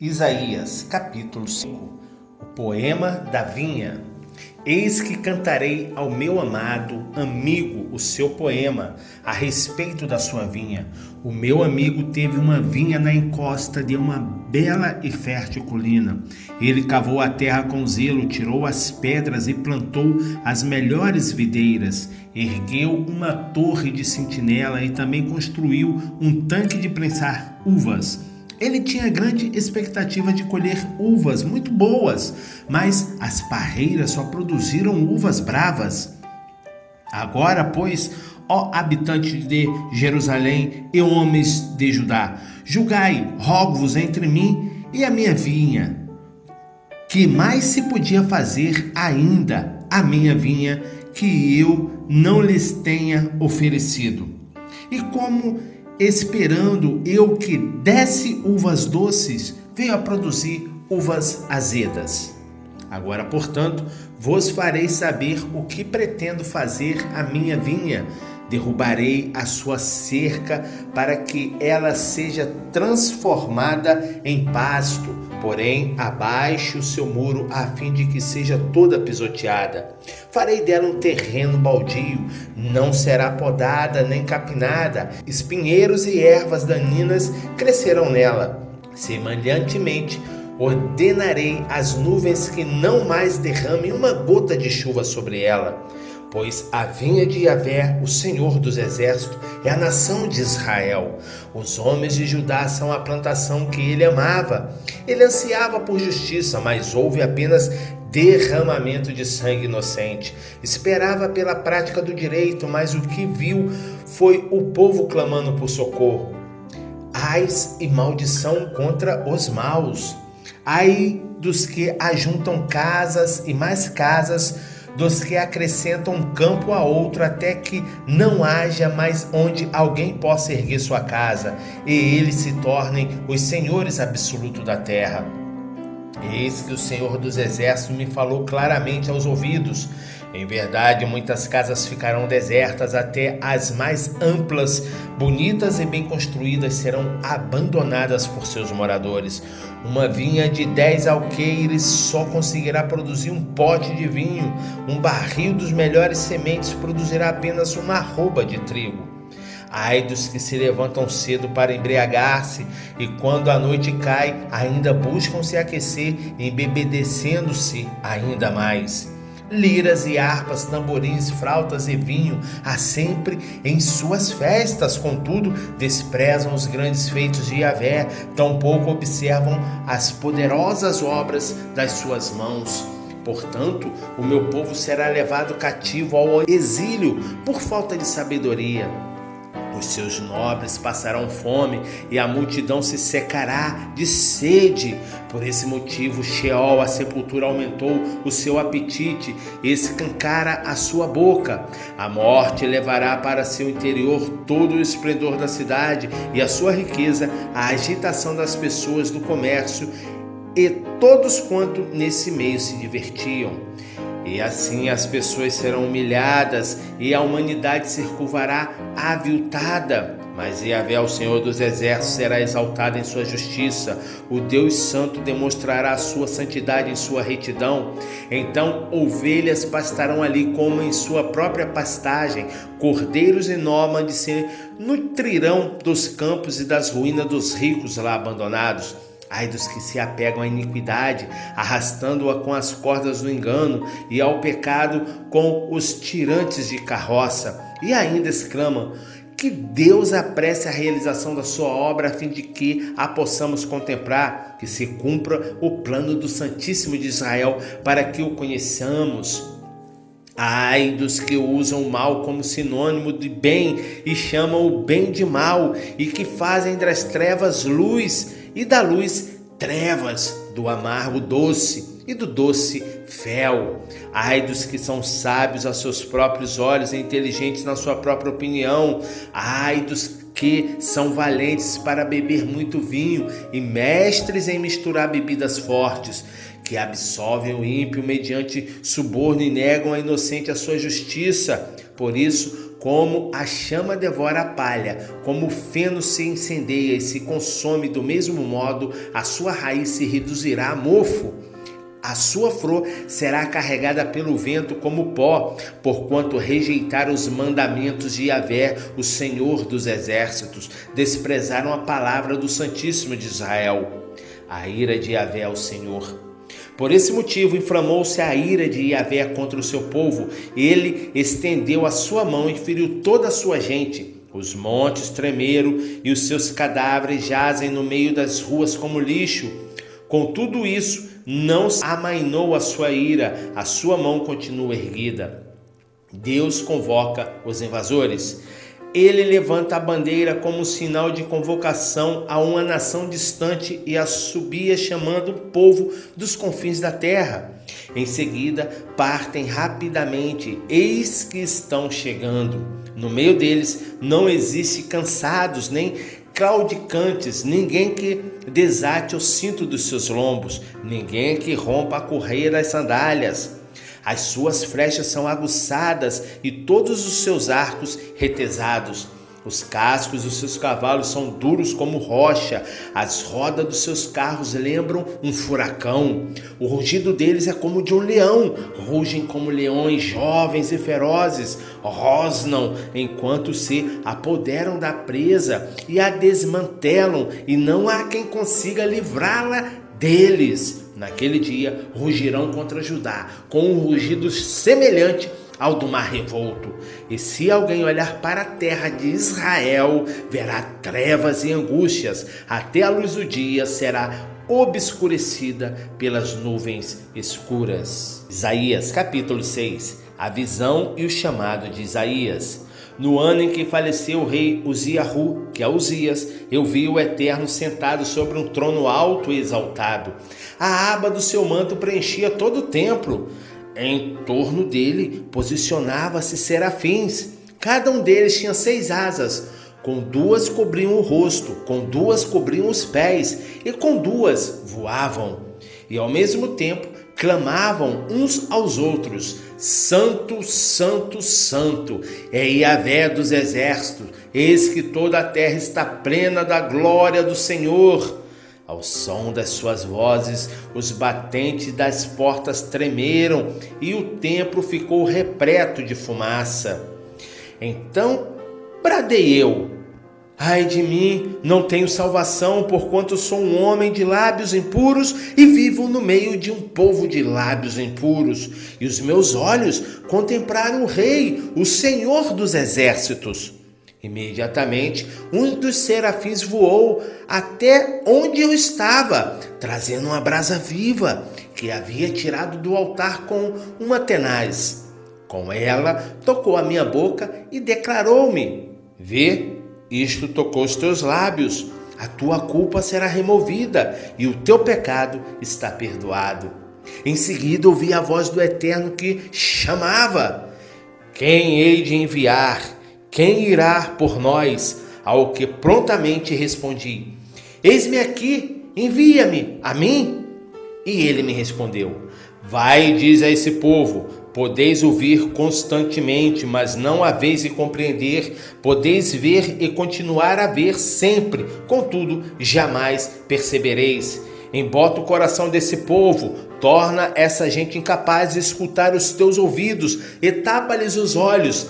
Isaías, capítulo 5, o poema da vinha. Eis que cantarei ao meu amado amigo o seu poema a respeito da sua vinha. O meu amigo teve uma vinha na encosta de uma bela e fértil colina. Ele cavou a terra com zelo, tirou as pedras e plantou as melhores videiras. Ergueu uma torre de sentinela e também construiu um tanque de prensar uvas. Ele tinha grande expectativa de colher uvas muito boas, mas as parreiras só produziram uvas bravas. Agora, pois, ó habitantes de Jerusalém e homens de Judá, julgai, rogo-vos entre mim e a minha vinha. Que mais se podia fazer ainda a minha vinha que eu não lhes tenha oferecido? E como esperando eu que desse uvas doces, veio a produzir uvas azedas. Agora, portanto, vos farei saber o que pretendo fazer à minha vinha. Derrubarei a sua cerca para que ela seja transformada em pasto, porém abaixo o seu muro a fim de que seja toda pisoteada. Farei dela um terreno baldio, não será podada nem capinada, espinheiros e ervas daninhas crescerão nela. Semelhantemente, ordenarei às nuvens que não mais derramem uma gota de chuva sobre ela. Pois a vinha de Yahvé, o Senhor dos Exércitos, é a nação de Israel. Os homens de Judá são a plantação que ele amava. Ele ansiava por justiça, mas houve apenas derramamento de sangue inocente. Esperava pela prática do direito, mas o que viu foi o povo clamando por socorro. Ais e maldição contra os maus. Ai dos que ajuntam casas e mais casas, dos que acrescentam um campo a outro até que não haja mais onde alguém possa erguer sua casa, e eles se tornem os senhores absolutos da terra. Eis que o Senhor dos Exércitos me falou claramente aos ouvidos. Em verdade, muitas casas ficarão desertas, até as mais amplas, bonitas e bem construídas serão abandonadas por seus moradores. Uma vinha de 10 alqueires só conseguirá produzir um pote de vinho. Um barril dos melhores sementes produzirá apenas uma arroba de trigo. Ai dos que se levantam cedo para embriagar-se e quando a noite cai ainda buscam se aquecer, embebedecendo-se ainda mais. Liras e harpas, tamborins, flautas e vinho há sempre em suas festas, contudo desprezam os grandes feitos de Yahvé, tampouco observam as poderosas obras das suas mãos. Portanto, o meu povo será levado cativo ao exílio por falta de sabedoria. Os seus nobres passarão fome e a multidão se secará de sede. Por esse motivo, Sheol, a sepultura, aumentou o seu apetite e escancara a sua boca. A morte levará para seu interior todo o esplendor da cidade e a sua riqueza, a agitação das pessoas do comércio e todos quanto nesse meio se divertiam. E assim as pessoas serão humilhadas e a humanidade se curvará aviltada. Mas Yahvé, o Senhor dos Exércitos, será exaltado em sua justiça. O Deus Santo demonstrará a sua santidade em sua retidão. Então ovelhas pastarão ali como em sua própria pastagem. Cordeiros e nômades se nutrirão dos campos e das ruínas dos ricos lá abandonados. Ai dos que se apegam à iniquidade, arrastando-a com as cordas do engano, e ao pecado com os tirantes de carroça. E ainda exclamam: que Deus apresse a realização da sua obra, a fim de que a possamos contemplar, que se cumpra o plano do Santíssimo de Israel, para que o conheçamos. Ai dos que usam o mal como sinônimo de bem e chamam o bem de mal, e que fazem das trevas luz e da luz trevas, do amargo doce e do doce fel. Ai dos que são sábios a seus próprios olhos e inteligentes na sua própria opinião. Ai dos que são valentes para beber muito vinho e mestres em misturar bebidas fortes, que absolvem o ímpio mediante suborno e negam a inocente a sua justiça. Por isso, como a chama devora a palha, como o feno se incendeia e se consome, do mesmo modo a sua raiz se reduzirá a mofo. A sua flor será carregada pelo vento como pó, porquanto rejeitaram os mandamentos de Yahvé, o Senhor dos exércitos, desprezaram a palavra do Santíssimo de Israel. A ira de Yahvé é o Senhor. Por esse motivo inflamou-se a ira de Yahvé contra o seu povo. Ele estendeu a sua mão e feriu toda a sua gente. Os montes tremeram e os seus cadáveres jazem no meio das ruas como lixo. Com tudo isso, não amainou a sua ira, a sua mão continua erguida. Deus convoca os invasores. Ele levanta a bandeira como sinal de convocação a uma nação distante e assobia chamando o povo dos confins da terra. Em seguida, partem rapidamente, eis que estão chegando. No meio deles não existe cansados, nem claudicantes, ninguém que desate o cinto dos seus lombos, ninguém que rompa a correia das sandálias. As suas flechas são aguçadas e todos os seus arcos retesados. Os cascos dos seus cavalos são duros como rocha. As rodas dos seus carros lembram um furacão. O rugido deles é como de um leão. Rugem como leões jovens e ferozes. Rosnam enquanto se apoderam da presa e a desmantelam, e não há quem consiga livrá-la deles. Naquele dia rugirão contra Judá, com um rugido semelhante ao do mar revolto. E se alguém olhar para a terra de Israel, verá trevas e angústias, até a luz do dia será obscurecida pelas nuvens escuras. Isaías capítulo 6. A visão e o chamado de Isaías. No ano em que faleceu o rei Uziahu, que é Uzias, eu vi o Eterno sentado sobre um trono alto e exaltado. A aba do seu manto preenchia todo o templo. Em torno dele posicionava-se serafins. Cada um deles tinha 6 asas. Com 2 cobriam o rosto, com 2 cobriam os pés, e com 2 voavam. E ao mesmo tempo clamavam uns aos outros: Santo, Santo, Santo, é Yahvé dos exércitos, eis que toda a terra está plena da glória do Senhor. Ao som das suas vozes, os batentes das portas tremeram e o templo ficou repleto de fumaça. Então bradei eu: ai de mim, não tenho salvação, porquanto sou um homem de lábios impuros e vivo no meio de um povo de lábios impuros. E os meus olhos contemplaram o Rei, o Senhor dos exércitos. Imediatamente, um dos serafins voou até onde eu estava, trazendo uma brasa viva que havia tirado do altar com uma tenaz. Com ela, tocou a minha boca e declarou-me: vê, isto tocou os teus lábios, a tua culpa será removida e o teu pecado está perdoado. Em seguida ouvi a voz do Eterno que chamava: quem hei de enviar? Quem irá por nós? Ao que prontamente respondi: eis-me aqui, envia-me a mim. E ele me respondeu: vai e diz a esse povo: podeis ouvir constantemente, mas não haveis de compreender. Podeis ver e continuar a ver sempre, contudo jamais percebereis. Embota o coração desse povo, torna essa gente incapaz de escutar os teus ouvidos e tapa-lhes os olhos.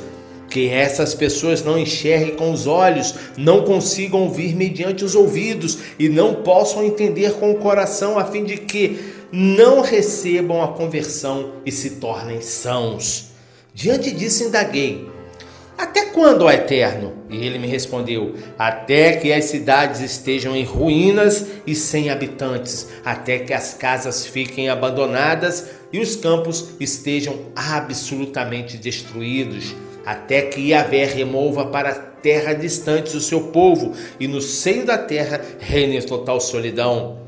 Que essas pessoas não enxerguem com os olhos, não consigam ouvir mediante os ouvidos e não possam entender com o coração, a fim de que não recebam a conversão e se tornem sãos. Diante disso indaguei: até quando, ó Eterno? E ele me respondeu: até que as cidades estejam em ruínas e sem habitantes, até que as casas fiquem abandonadas e os campos estejam absolutamente destruídos, até que Yahvé remova para terra distante o seu povo e no seio da terra reine total solidão.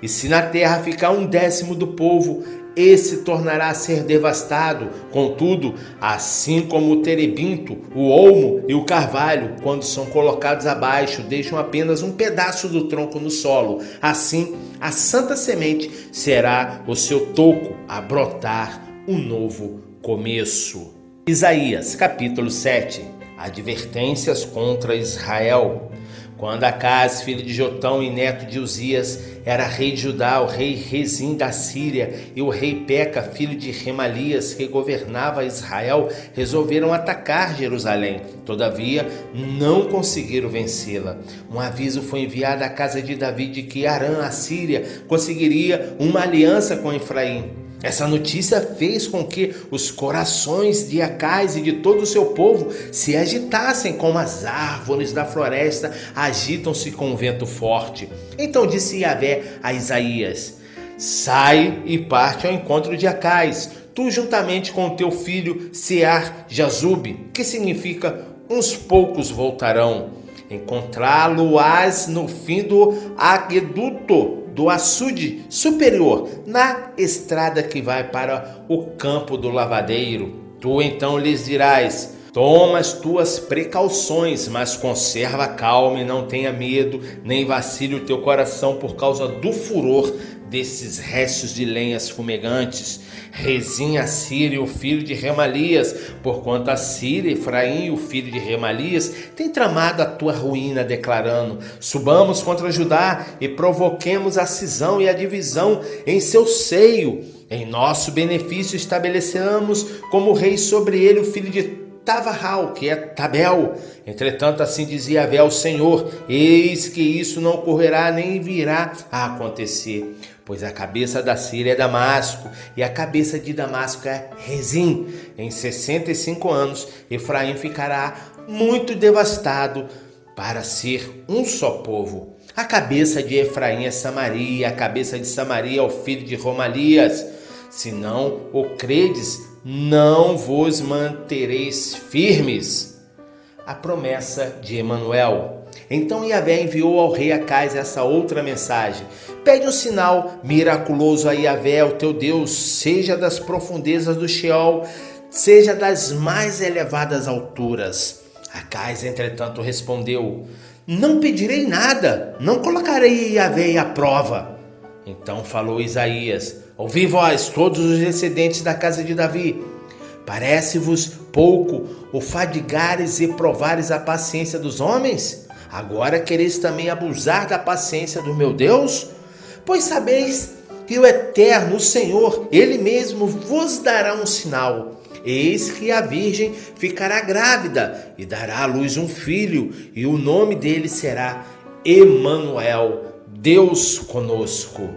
E se na terra ficar 1/10 do povo, esse tornará a ser devastado. Contudo, assim como o terebinto, o olmo e o carvalho, quando são colocados abaixo, deixam apenas um pedaço do tronco no solo, assim a santa semente será o seu toco a brotar um novo começo. Isaías capítulo 7. Advertências contra Israel. Quando Acaz, filho de Jotão e neto de Uzias, era rei de Judá, o rei Rezim da Síria e o rei Peca, filho de Remalias, que governava Israel, resolveram atacar Jerusalém. Todavia, não conseguiram vencê-la. Um aviso foi enviado à casa de Davi de que Arã, a Síria, conseguiria uma aliança com Efraim. Essa notícia fez com que os corações de Acaz e de todo o seu povo se agitassem como as árvores da floresta agitam-se com um vento forte. Então disse Yahvé a Isaías: sai e parte ao encontro de Acaz, tu juntamente com o teu filho Sear-Jazube, que significa uns poucos voltarão. Encontrá-lo-ás no fim do aqueduto do açude superior, na estrada que vai para o campo do lavadeiro. Tu então lhes dirás: toma as tuas precauções, mas conserva a calma e não tenha medo, nem vacile o teu coração por causa do furor desses restos de lenhas fumegantes. Rezim a Síria, o filho de Remalias, porquanto a Síria, Efraim, o filho de Remalias, tem tramado a tua ruína, declarando: subamos contra Judá e provoquemos a cisão e a divisão em seu seio. Em nosso benefício estabeleçamos como rei sobre ele o filho de Tavarral, que é Tabel. Entretanto, assim dizia Yahvé o Senhor: eis que isso não ocorrerá nem virá a acontecer, pois a cabeça da Síria é Damasco e a cabeça de Damasco é Rezim. Em 65 anos, Efraim ficará muito devastado para ser um só povo. A cabeça de Efraim é Samaria, a cabeça de Samaria é o filho de Romalias. Se não o credes, não vos mantereis firmes. A promessa de Emanuel. Então Yahvé enviou ao rei Acaz essa outra mensagem: pede um sinal miraculoso a Yahvé, o teu Deus, seja das profundezas do Sheol, seja das mais elevadas alturas. Acaz, entretanto, respondeu: não pedirei nada, não colocarei Yahvé à prova. Então falou Isaías: ouvi vós, todos os descendentes da casa de Davi, parece-vos pouco o fadigares e provares a paciência dos homens? Agora quereis também abusar da paciência do meu Deus? Pois sabeis que o Eterno, o Senhor, Ele mesmo vos dará um sinal. Eis que a virgem ficará grávida e dará à luz um filho, e o nome dele será Emanuel, Deus conosco.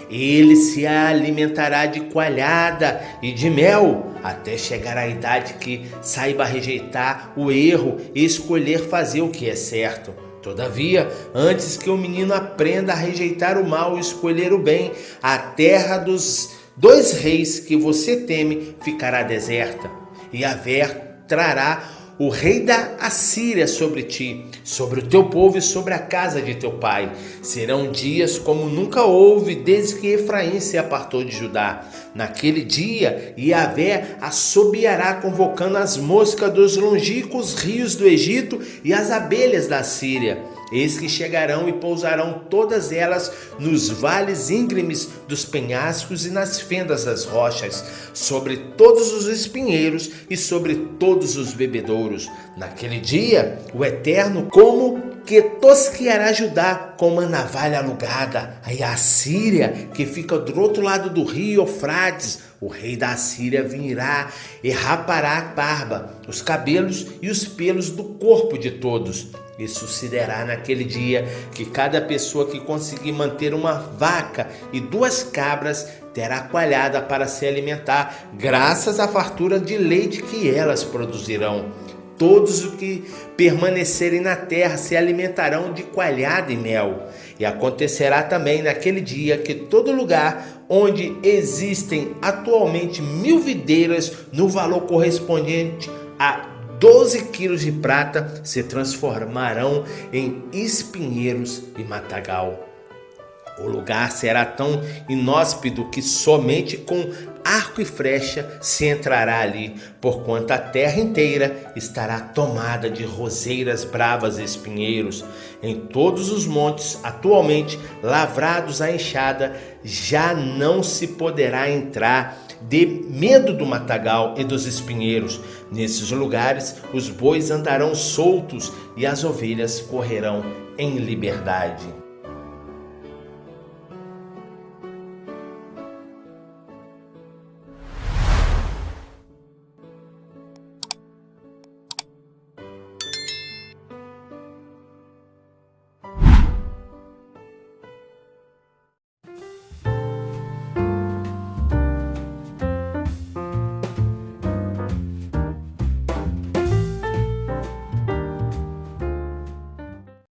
Ele se alimentará de coalhada e de mel, até chegar à idade que saiba rejeitar o erro e escolher fazer o que é certo. Todavia, antes que o menino aprenda a rejeitar o mal e escolher o bem, a terra dos dois reis que você teme ficará deserta. E Yahvé trará o rei da Assíria sobre ti, sobre o teu povo e sobre a casa de teu pai. Serão dias como nunca houve desde que Efraim se apartou de Judá. Naquele dia, Yahvé assobiará convocando as moscas dos longínquos rios do Egito e as abelhas da Síria. Eis que chegarão e pousarão todas elas nos vales íngremes dos penhascos e nas fendas das rochas, sobre todos os espinheiros e sobre todos os bebedouros. Naquele dia, o Eterno como que tosqueará Judá com uma navalha alugada, aí a Síria, que fica do outro lado do rio Eufrates, o rei da Síria virá e rapará a barba, os cabelos e os pelos do corpo de todos. E sucederá naquele dia que cada pessoa que conseguir manter uma vaca e 2 cabras terá coalhada para se alimentar, graças à fartura de leite que elas produzirão. Todos os que permanecerem na terra se alimentarão de coalhada e mel. E acontecerá também naquele dia que todo lugar onde existem atualmente 1000 videiras no valor correspondente a 12 quilos de prata se transformarão em espinheiros e matagal. O lugar será tão inóspito que somente com arco e flecha se entrará ali, porquanto a terra inteira estará tomada de roseiras bravas e espinheiros. Em todos os montes atualmente lavrados à enxada, já não se poderá entrar, de medo do matagal e dos espinheiros. Nesses lugares os bois andarão soltos e as ovelhas correrão em liberdade.